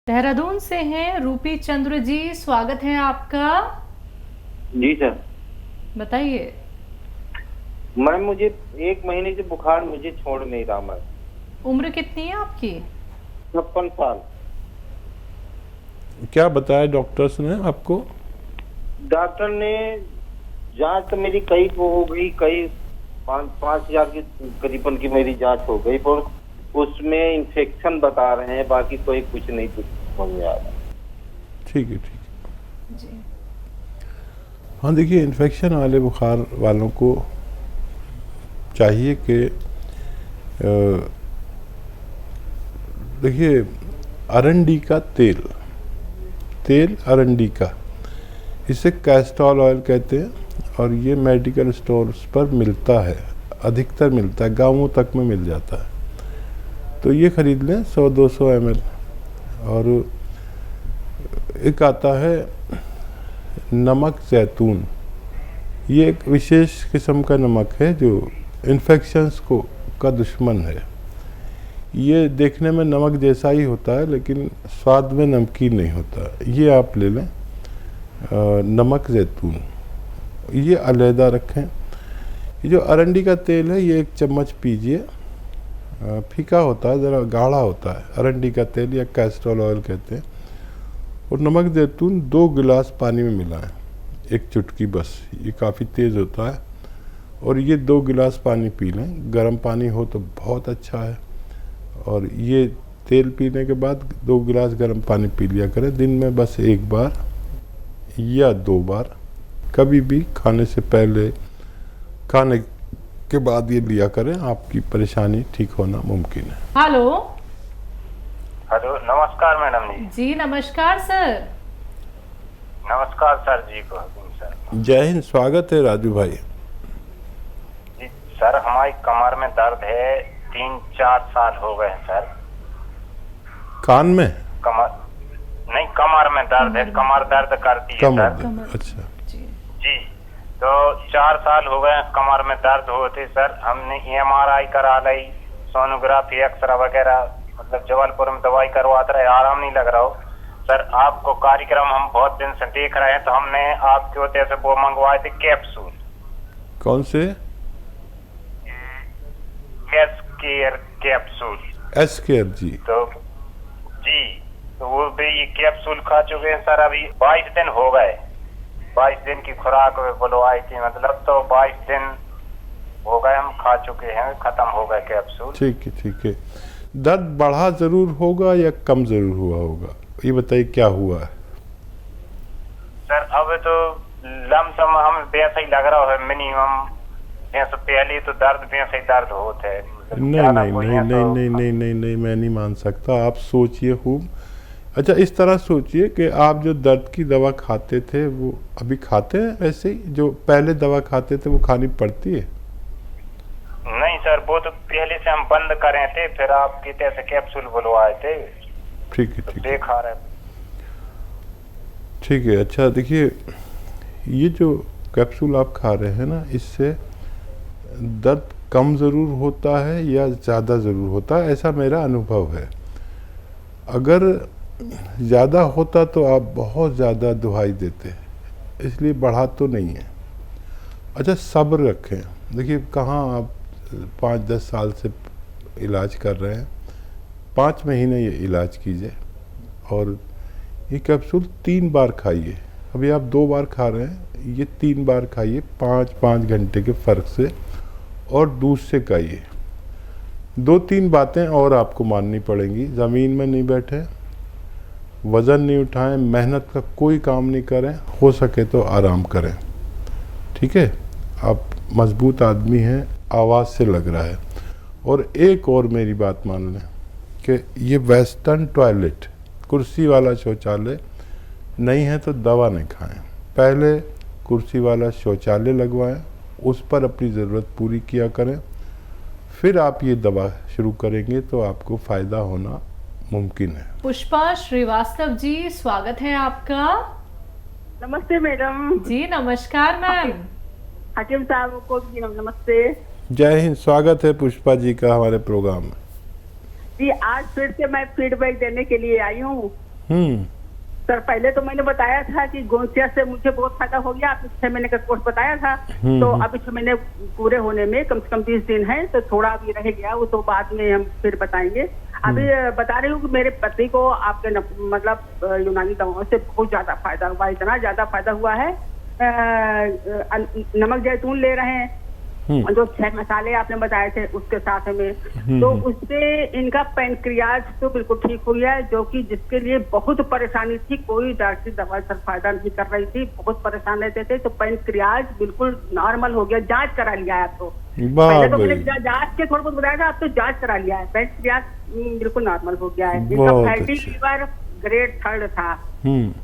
देहरादून से हैं रूपी चंद्र जी, स्वागत है आपका। जी सर। बताइए। मैम मुझे 1 महीने से बुखार मुझे छोड़ नहीं रहा मैम। उम्र कितनी है आपकी? 56 साल। क्या बताया डॉक्टर्स ने आपको? डॉक्टर ने जांच तो मेरी कई को हो गई, कई 5,000 की करीबन की मेरी जांच हो गई, पर उसमें इन्फेक्शन बता रहे हैं, बाकी कोई कुछ नहीं समझ में आ रहा। ठीक है, ठीक है जी। हाँ, देखिए, इन्फेक्शन वाले बुखार वालों को चाहिए कि देखिए, अरंडी का तेल अरंडी का, इसे कैस्टोल ऑयल कहते हैं और ये मेडिकल स्टोर्स पर मिलता है, अधिकतर मिलता है, गांवों तक में मिल जाता है। तो ये खरीद लें 100-200 ml। और एक आता है नमक जैतून, ये एक विशेष किस्म का नमक है जो इन्फेक्शंस का दुश्मन है। ये देखने में नमक जैसा ही होता है लेकिन स्वाद में नमकीन नहीं होता। ये आप ले लें, नमक जैतून, ये अलहदा रखें। ये जो अरंडी का तेल है, ये 1 चम्मच पीजिए। फीका होता है, ज़रा गाढ़ा होता है अरंडी का तेल, या कैस्टोल ऑयल कहते हैं। और नमक जैतून 2 गिलास पानी में मिलाएं, 1 चुटकी बस, ये काफ़ी तेज़ होता है। और ये 2 गिलास पानी पी लें, गर्म पानी हो तो बहुत अच्छा है। और ये तेल पीने के बाद 2 गिलास गर्म पानी पी लिया करें दिन में, बस 1 बार या 2 बार, कभी भी खाने से पहले, खाने के बाद ये लिया करें, आपकी परेशानी ठीक होना मुमकिन है। हेलो। हेलो, नमस्कार मैडम जी। जी नमस्कार सर। नमस्कार सर जी को सर। जय हिंद, स्वागत है राजू भाई। जी सर, हमारी कमर में दर्द है, 3-4 साल हो गए हैं सर। कान में? कमर में दर्द है, कमर दर्द करती है सर। अच्छा जी, तो 4 साल हो गए कमर में दर्द होते सर। हमने MRI करा ली, सोनोग्राफी, एक्सरा वगैरह, मतलब जबलपुर में दवाई करवाते रहे, आराम नहीं लग रहा हो सर। आपको कार्यक्रम हम बहुत दिन से देख रहे हैं, तो हमने आपके होते से वो मंगवाए थे कैप्सूल। कौन से? S care capsule. S care जी। तो वो भी ये कैप्सूल खा चुके हैं सर। अभी 22 दिन हो गए, 22 दिन की खुराक बोलो आई थी, मतलब तो 22 दिन हो गए हम खा चुके हैं, खत्म हो गए कैप्सूल। ठीक है, ठीक है। दर्द बढ़ा जरूर होगा या कम जरूर हुआ होगा, ये बताइए क्या हुआ है? सर अब तो लमसम हमें वैसा ही लग रहा है, मिनिमम जैसे पहले तो दर्द वैसे ही दर्द होते है। नहीं, मैं नहीं मान सकता। आप सोचिए खूब। अच्छा, इस तरह सोचिए कि आप जो दर्द की दवा खाते थे वो अभी खाते हैं वैसे ही, जो पहले दवा खाते थे वो खानी पड़ती है? नहीं सर, वो तो पहले से हम बंद करे थे, फिर आपकी तरह कैप्सूल बुलवाए थे। ठीक है, ठीक है, देखा रहे। ठीक है। अच्छा देखिए, ये जो कैप्सूल आप खा रहे हैं ना, इससे दर्द कम ज़रूर होता है या ज़्यादा ज़रूर होता है, ऐसा मेरा अनुभव है। अगर ज़्यादा होता तो आप बहुत ज़्यादा दुहाई देते, इसलिए बढ़ा तो नहीं है। अच्छा, सब्र रखें। देखिए, कहाँ आप 5-10 साल से इलाज कर रहे हैं, 5 महीने ये इलाज कीजिए और ये कैप्सूल 3 बार खाइए। अभी आप 2 बार खा रहे हैं, ये 3 बार खाइए 5-5 घंटे के फ़र्क से, और दूध से खाइए। 2-3 बातें और आपको माननी पड़ेंगी। ज़मीन में नहीं बैठे, वज़न नहीं उठाएं, मेहनत का कोई काम नहीं करें, हो सके तो आराम करें। ठीक है, आप मजबूत आदमी हैं, आवाज़ से लग रहा है। और एक और मेरी बात मान लें कि ये वेस्टर्न टॉयलेट, कुर्सी वाला शौचालय नहीं है तो दवा नहीं खाएं। पहले कुर्सी वाला शौचालय लगवाएं, उस पर अपनी ज़रूरत पूरी किया करें, फिर आप ये दवा शुरू करेंगे तो आपको फ़ायदा होना मुमकिन है। पुष्पा श्रीवास्तव जी, स्वागत है आपका। नमस्ते मैडम जी नमस्कार मैम। हकीम साहब को भी नमस्ते। जय हिंद, स्वागत है पुष्पा जी का हमारे प्रोग्राम में। जी, आज फिर से मैं फीडबैक देने के लिए आई हूँ। सर पहले तो मैंने बताया था कि गोंसिया से मुझे बहुत फायदा हो गया, आपने 6 महीने का कोर्स बताया था। तो अभी 6 महीने पूरे होने में कम से कम 20 दिन है, तो थोड़ा अभी रह गया, वो तो बाद में हम फिर बताएंगे। अभी बता रही हूँ कि मेरे पति को आपके मतलब यूनानी दवाओं से बहुत ज्यादा फायदा हुआ, इतना ज्यादा फायदा हुआ है। नमक जैतून ले रहे हैं, जो 6 मसाले आपने बताए थे उसके साथ में, तो उससे इनका पैनक्रियाज तो बिल्कुल ठीक हो गया है, जो कि जिसके लिए बहुत परेशानी थी, कोई डॉक्टरी दवा से फायदा नहीं कर रही थी, बहुत परेशान रहते थे। तो पैनक्रियाज बिल्कुल नॉर्मल हो गया, जांच करा लिया है आप तो। पहले तो मैंने जांच के थोड़ा बहुत बताया था, अब तो जांच करा लिया है, पैनक्रियाज बिल्कुल नॉर्मल हो गया है। इनका फैटी लीवर ग्रेड 3 था,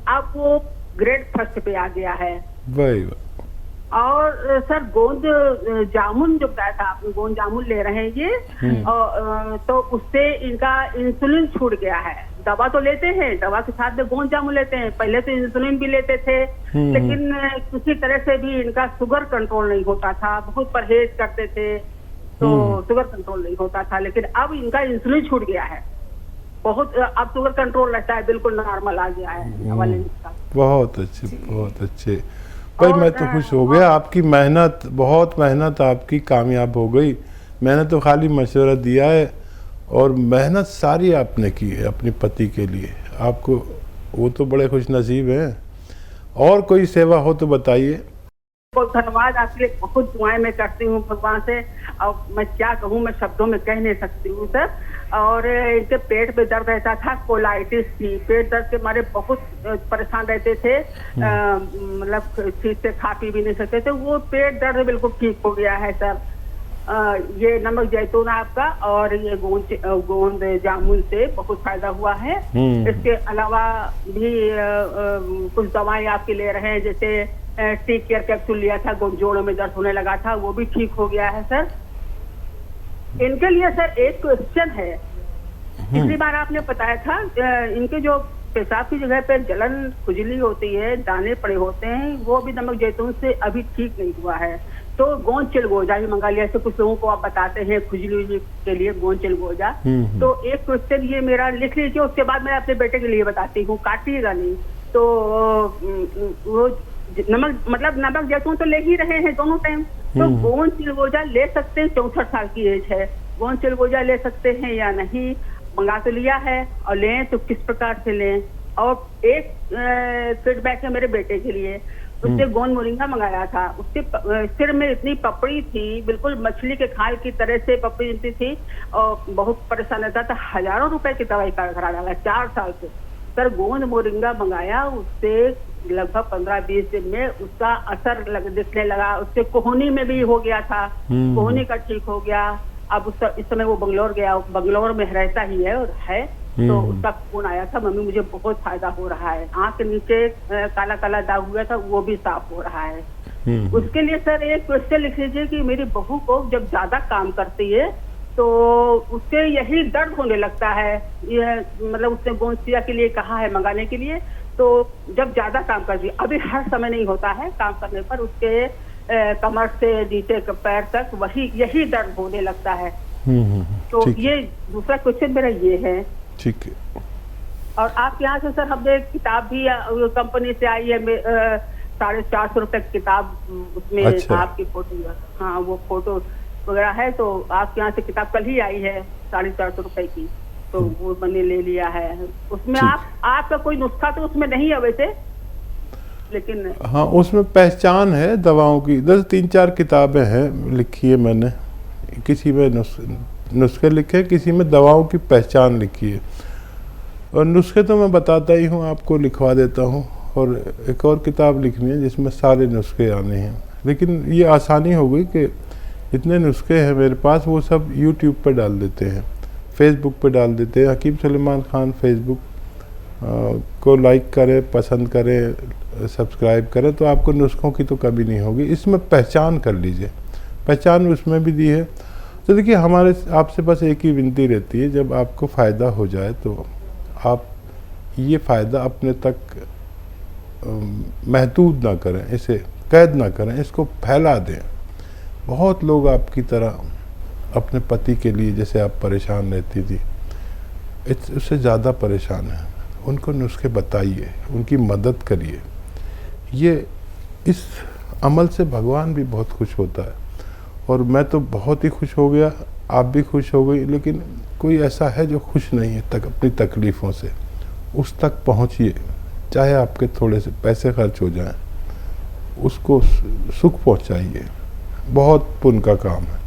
अब वो ग्रेड 1 पे आ गया है। और सर गोंद जामुन जो बताया था आपने, गोंद जामुन ले रहे हैं ये, और तो उससे इनका इंसुलिन छूट गया है। दवा तो लेते हैं, दवा के साथ में गोंद जामुन लेते हैं, पहले तो इंसुलिन भी लेते थे, लेकिन किसी तरह से भी इनका शुगर कंट्रोल नहीं होता था, बहुत परहेज करते थे तो शुगर कंट्रोल नहीं होता था, लेकिन अब इनका इंसुलिन छूट गया है, बहुत अब शुगर कंट्रोल रहता है, बिल्कुल नॉर्मल आ गया है। बहुत अच्छे, बहुत अच्छे भाई, मैं तो खुश हो गया। आपकी मेहनत, बहुत मेहनत आपकी कामयाब हो गई। मैंने तो खाली मशवरा दिया है और मेहनत सारी आपने की है अपने पति के लिए, आपको वो तो बड़े खुश नसीब हैं। और कोई सेवा हो तो बताइए। बहुत धन्यवाद, आपके लिए बहुत दुआएं मैं करती हूँ भगवान से, और मैं क्या कहूँ, मैं शब्दों में कह नहीं सकती हूँ सर। और इनके पेट में दर्द रहता था, कोलाइटिस थी, पेट दर्द के मारे बहुत परेशान रहते थे, मतलब ठीक से खा पी भी नहीं सकते थे, वो पेट दर्द बिल्कुल ठीक हो गया है सर। ये नमक जैतून आपका और ये गोंद जामुन से बहुत फायदा हुआ है। इसके अलावा भी कुछ दवाएं आपके ले रहे हैं, जैसे टी केयर कैप्सूल लिया था, जोड़ों में दर्द होने लगा था, वो भी ठीक हो गया है सर। इनके लिए सर एक क्वेश्चन है, पिछली बार आपने बताया था इनके जो पेशाब की जगह पे जलन खुजली होती है, दाने पड़े होते हैं, वो भी नमक जैतून से अभी ठीक नहीं हुआ है। तो गोंद चिलगोजा भी मंगा लिया, ऐसे कुछ लोगों को आप बताते हैं खुजली के लिए गोंद चिलगोजा। तो एक क्वेश्चन ये मेरा लिख लीजिए, उसके बाद मैं अपने बेटे के लिए बताती हूँ, काटिएगा नहीं। तो वो नमक जैतून तो ले ही रहे हैं दोनों टाइम, तो गोंद चिलगोजा ले सकते हैं, 64 साल की एज है, गोंद चिलगोजा ले सकते हैं या नहीं, मंगा तो लिया है, और लें तो किस प्रकार से लें। और एक फीडबैक है मेरे बेटे के लिए, उससे गोंद मोरिंगा मंगाया था, उसके सिर में इतनी पपड़ी थी, बिल्कुल मछली के खाल की तरह से पपड़ी इतनी थी, और बहुत परेशान रहता था, हजारों रुपए की दवाई करा डाला 4 साल से। सर गोंद मोरिंगा मंगाया, उससे लगभग 15-20 दिन में उसका असर दिखने लगा, उससे कोहनी में भी हो गया था, कोहनी का ठीक हो गया। अब इस समय वो बंगलोर में रहता ही है और है, तो उसका फोन आया था, मम्मी मुझे बहुत फायदा हो रहा है, आँख के नीचे काला काला दाग हुआ था वो भी साफ हो रहा है। उसके लिए सर एक क्वेश्चन लिख लीजिए कि मेरी बहू को जब ज्यादा काम करती है तो उससे यही दर्द होने लगता है, ये मतलब उसने गोंसिया के लिए कहा है मंगाने के लिए, तो जब ज्यादा काम करती है, अभी हर समय नहीं होता है काम करने पर, उसके कमर से नीचे पैर तक यही दर्द होने लगता है। तो ये दूसरा क्वेश्चन मेरा ये है। ठीक है। और आपके यहाँ से सर हमने किताब भी कंपनी से आई है, 450 रुपए की किताब, उसमें अच्छा। आपकी फोटो, हाँ वो फोटो वगैरह है, तो आपके यहाँ से किताब कल ही आई है 450 रुपए की, तो वो मैंने ले लिया है। उसमें आपका कोई नुस्खा तो उसमें नहीं है वैसे, लेकिन हाँ उसमें पहचान है दवाओं की, 3-4 किताबें हैं लिखी है मैंने, किसी में नुस्खे लिखे, किसी में दवाओं की पहचान लिखी है, और नुस्खे तो मैं बताता ही हूँ, आपको लिखवा देता हूँ, और एक और किताब लिखनी है जिसमें सारे नुस्खे आने हैं। लेकिन ये आसानी हो गई कि इतने नुस्खे हैं मेरे पास, वो सब यूट्यूब पर डाल देते हैं, फेसबुक पर डाल देते हैं। हकीम सुलेमान खान फेसबुक को लाइक करें, पसंद करें, सब्सक्राइब करें, तो आपको नुस्खों की तो कभी नहीं होगी। इसमें पहचान कर लीजिए, पहचान उसमें भी दी है। तो देखिए हमारे आपसे बस एक ही विनती रहती है, जब आपको फ़ायदा हो जाए तो आप ये फ़ायदा अपने तक महदूद ना करें, इसे कैद ना करें, इसको फैला दें। बहुत लोग आपकी तरह अपने पति के लिए जैसे आप परेशान रहती थी, उससे ज़्यादा परेशान हैं, उनको नुस्खे बताइए, उनकी मदद करिए। ये इस अमल से भगवान भी बहुत खुश होता है, और मैं तो बहुत ही खुश हो गया, आप भी खुश हो गई। लेकिन कोई ऐसा है जो खुश नहीं है अपनी तकलीफ़ों से, उस तक पहुंचिए, चाहे आपके थोड़े से पैसे खर्च हो जाएं, उसको सुख पहुंचाइए, बहुत पुण्य का काम है।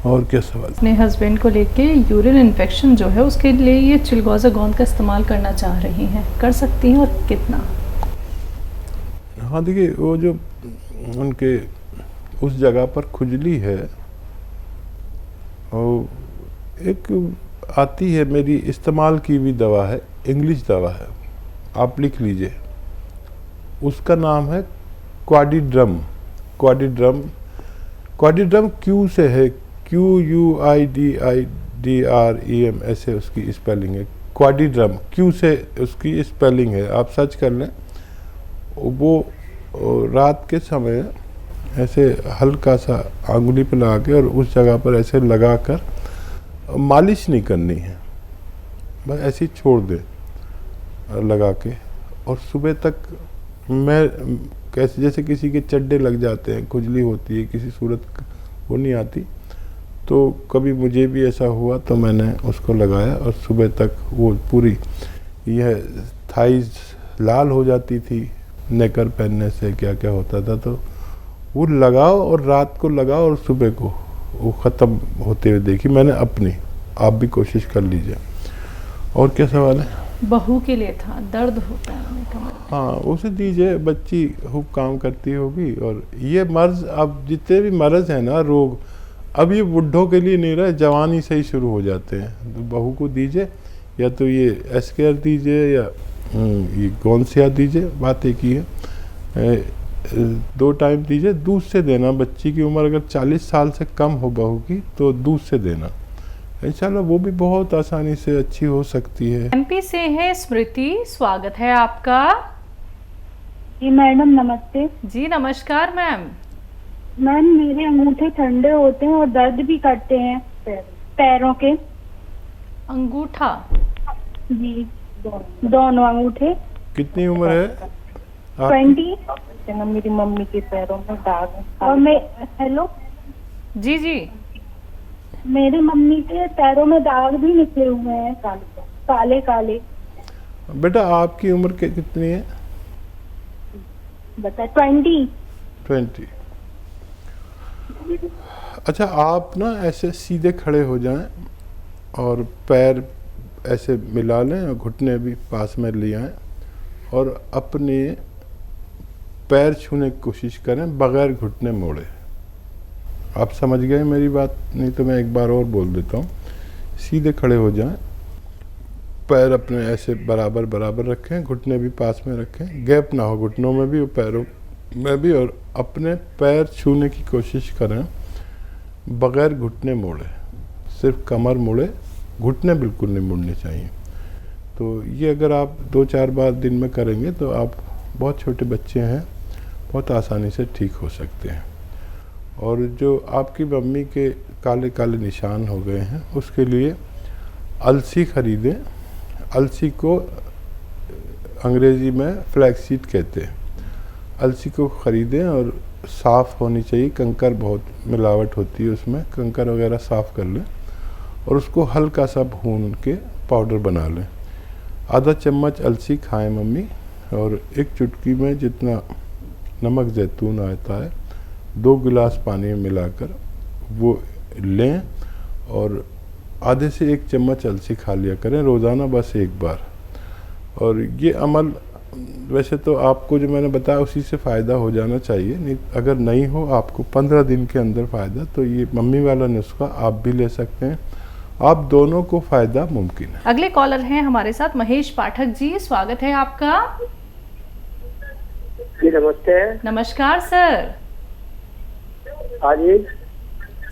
और क्या सवाल? अपने हस्बैंड को लेके यूरिन इन्फेक्शन जो है उसके लिए ये चिलगोज़ा गोंद का इस्तेमाल करना चाह रही हैं, कर सकती हैं और कितना? हाँ देखिए, वो जो उनके उस जगह पर खुजली है, और एक आती है मेरी इस्तेमाल की हुई दवा है, इंग्लिश दवा है, आप लिख लीजिए, उसका नाम है क्वाडिड्रम। क्वाडिड्रम, क्वाडिड्रम क्यू से है, QUIDIDREM ऐसे उसकी स्पेलिंग है। क्वाडिड्रम क्यू से उसकी स्पेलिंग है, आप सर्च कर लें। वो रात के समय ऐसे हल्का सा आंगुली पे लगा के और उस जगह पर ऐसे लगा कर, मालिश नहीं करनी है, बस ऐसे ही छोड़ दें लगा के, और सुबह तक मैं कैसे जैसे किसी के चड्डे लग जाते हैं, खुजली होती है, किसी सूरत वो नहीं आती, तो कभी मुझे भी ऐसा हुआ तो मैंने उसको लगाया, और सुबह तक वो पूरी यह थाइज लाल हो जाती थी नेकर पहनने से, क्या क्या होता था। तो वो लगाओ, और रात को लगाओ, और सुबह को वो ख़त्म होते हुए देखी मैंने अपनी। आप भी कोशिश कर लीजिए। और क्या सवाल है? बहू के लिए था, दर्द होता है उन्हें कमर में। हाँ, उसे दीजिए, बच्ची खूब काम करती होगी। और ये मर्ज, अब जितने भी मर्ज हैं ना, रोग, अब ये बुढ़ों के लिए नहीं रहे, जवानी से ही शुरू हो जाते हैं। तो बहू को दीजिए, या तो ये एस्केयर दीजिए, या ये गोंसिया दीजिए, बात एक ही है। 2 टाइम दीजिए, दूध से देना। बच्ची की उम्र अगर 40 साल से कम हो बहू की, तो दूध से देना, इंशाल्लाह वो भी बहुत आसानी से अच्छी हो सकती है। MP से है स्मृति, स्वागत है आपका। जी मैडम नमस्ते। जी नमस्कार मैम। मैम मेरे अंगूठे ठंडे होते हैं और दर्द भी करते हैं पैरों के। अंगूठा? जी दोनों अंगूठे। कितनी उम्र है? 20। मेरी मम्मी के पैरों में दाग है। और मैं हेलो जी जी, मेरी मम्मी के पैरों में दाग भी निकले हुए हैं, काले काले। बेटा आपकी उम्र कितनी है? बता 20। अच्छा, आप ना ऐसे सीधे खड़े हो जाएं और पैर ऐसे मिला लें और घुटने भी पास में ले आएं, और अपने पैर छूने की कोशिश करें बगैर घुटने मोड़े। आप समझ गए मेरी बात? नहीं तो मैं एक बार और बोल देता हूँ। सीधे खड़े हो जाएं, पैर अपने ऐसे बराबर बराबर रखें, घुटने भी पास में रखें, गैप ना हो घुटनों में भी और पैरों में भी, और अपने पैर छूने की कोशिश करें बगैर घुटने मोड़े, सिर्फ कमर मुड़े, घुटने बिल्कुल नहीं मुड़ने चाहिए। तो ये अगर आप 2-4 बार दिन में करेंगे तो आप, बहुत छोटे बच्चे हैं, बहुत आसानी से ठीक हो सकते हैं। और जो आपकी मम्मी के काले काले निशान हो गए हैं, उसके लिए अलसी खरीदें। अलसी को अंग्रेज़ी में फ्लैक्सीड कहते हैं। अलसी को ख़रीदें और साफ़ होनी चाहिए, कंकर बहुत मिलावट होती है उसमें, कंकर वगैरह साफ़ कर लें और उसको हल्का सा भून के पाउडर बना लें। आधा चम्मच अलसी खाएं मम्मी, और 1 चुटकी में जितना नमक ज़ैतून आता है 2 गिलास पानी में मिलाकर वो लें, और आधे से 1 चम्मच अलसी खा लिया करें रोज़ाना, बस 1 बार। और ये अमल वैसे तो आपको जो मैंने बताया उसी से फ़ायदा हो जाना चाहिए, नहीं अगर नहीं हो आपको 15 दिन के अंदर फ़ायदा, तो ये मम्मी वाला नुस्खा आप भी ले सकते हैं। आप दोनों को फ़ायदा मुमकिन है। अगले कॉलर हैं हमारे साथ महेश पाठक जी, स्वागत है आपका। जी नमस्ते। नमस्कार सर। हाँ जी।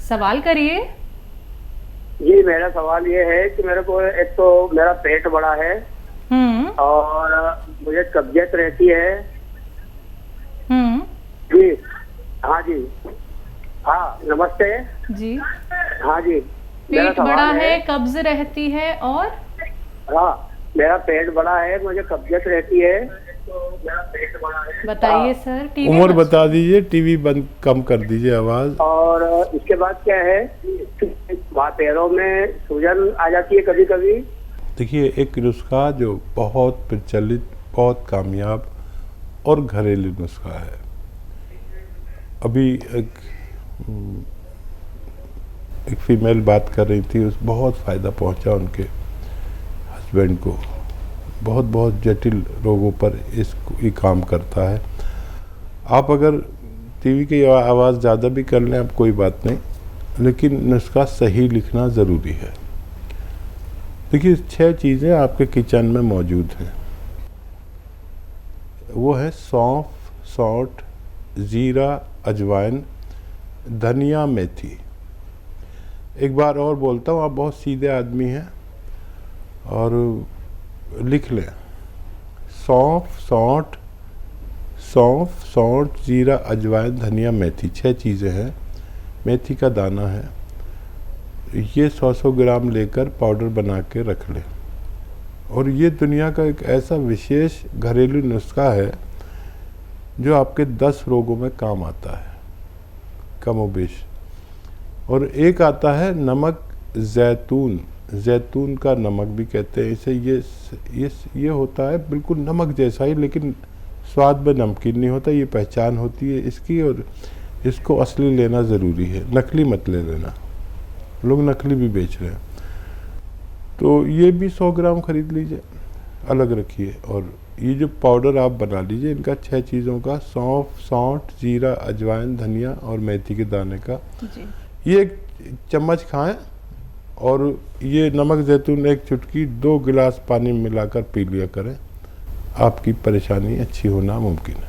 सवाल करिए। जी मेरा सवाल ये है कि मेरे को एक तो मेरा पेट बड़ा है और मुझे कब्जियत रहती है। जी हाँ जी, हाँ नमस्ते जी। हाँ जी, पेट बड़ा है, कब्ज रहती है, और हाँ मेरा पेट बड़ा है, मुझे कब्जियत रहती है, तो मेरा पेट बड़ा है। बताइए सर, टीवी उम्र बता दीजिए, टीवी बंद कम कर दीजिए आवाज़। और इसके बाद क्या है, वहाँ पैरों में सूजन आ जाती है कभी कभी। देखिए, एक नुस्खा जो बहुत प्रचलित, बहुत कामयाब और घरेलू नुस्खा है। अभी एक फीमेल बात कर रही थी, उस बहुत फ़ायदा पहुंचा उनके हस्बैंड को। बहुत बहुत जटिल रोगों पर ये काम करता है। आप अगर टीवी की आवाज़ ज़्यादा भी कर लें, अब कोई बात नहीं, लेकिन नुस्खा सही लिखना ज़रूरी है। देखिए, 6 चीज़ें आपके किचन में मौजूद हैं। वो है सौंफ, सौंठ, ज़ीरा, अजवाइन, धनिया, मेथी। एक बार और बोलता हूँ, आप बहुत सीधे आदमी हैं और लिख लें। सौंफ, सौंठ, ज़ीरा, अजवाइन, धनिया, मेथी, 6 चीज़ें हैं। मेथी का दाना है, ये 100 ग्राम लेकर पाउडर बना के रख लें। और ये दुनिया का एक ऐसा विशेष घरेलू नुस्खा है जो आपके 10 रोगों में काम आता है, कमोबेश। और एक आता है नमक जैतून, जैतून का नमक भी कहते हैं इसे। ये होता है बिल्कुल नमक जैसा ही, लेकिन स्वाद में नमकीन नहीं होता। ये पहचान होती है इसकी, और इसको असली लेना ज़रूरी है, नकली मत ले लेना। लोग नकली भी बेच रहे हैं। तो ये भी 100 ग्राम खरीद लीजिए, अलग रखिए। और ये जो पाउडर आप बना लीजिए, इनका 6 चीज़ों का, सौंफ, सौंठ, जीरा, अजवाइन, धनिया और मेथी के दाने का जी। ये 1 चम्मच खाएं। और ये नमक जैतून 1 चुटकी 2 गिलास पानी में मिलाकर पी लिया करें। आपकी परेशानी अच्छी होना मुमकिन है।